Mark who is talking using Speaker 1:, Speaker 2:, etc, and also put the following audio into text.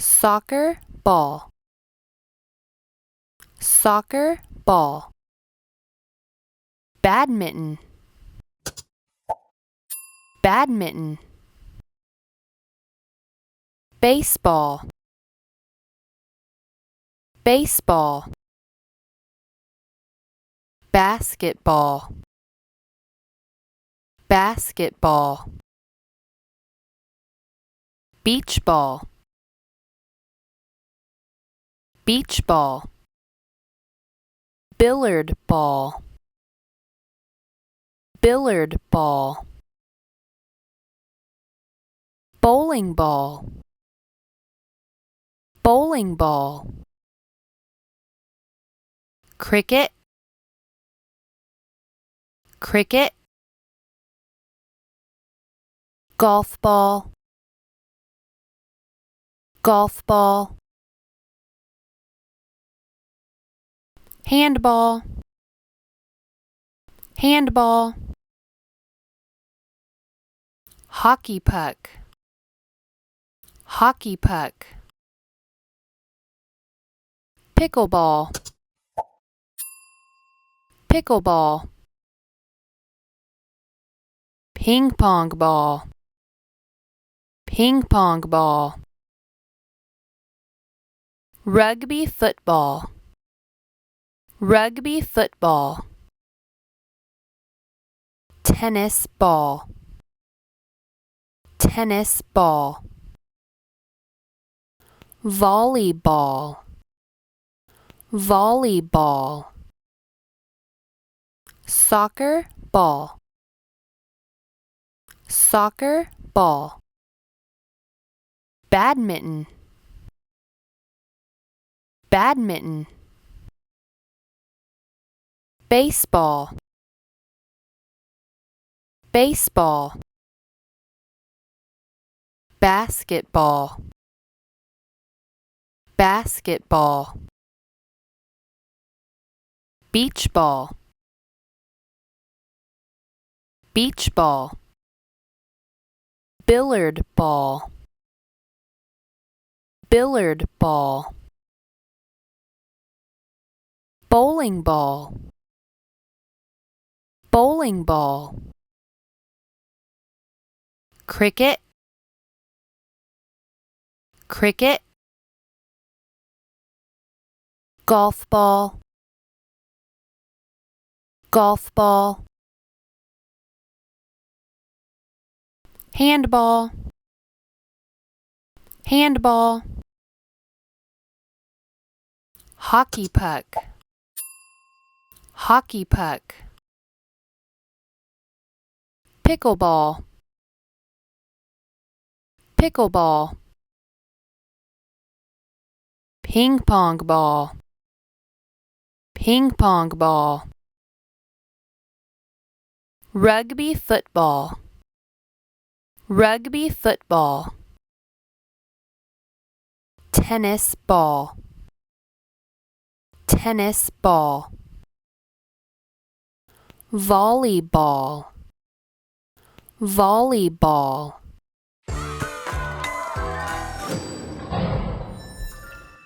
Speaker 1: soccer ball, soccer ball. Badminton, badminton. Baseball, baseball. Basketball, basketball. Beach ball, beach ball. Billiard ball, billiard ball. Bowling ball, bowling ball. Cricket, cricket. Golf ball, golf ball. Handball, handball. Hockey puck, hockey puck. Pickleball, pickleball. Ping pong ball, ping pong ball. Rugby football, rugby football. Tennis ball, tennis ball. Volleyball, volleyball. Soccer ball, soccer ball. Badminton, badminton. Baseball, baseball. Basketball, basketball. Beach ball, beach ball. Billiard ball, billiard ball. Bowling ball, bowling ball. Cricket, cricket. Golf ball, golf ball. Handball, handball. Hockey puck, hockey puck. Pickleball, pickleball. Ping pong ball, ping pong ball. Rugby football, rugby football. Tennis ball, tennis ball. Volleyball, volleyball.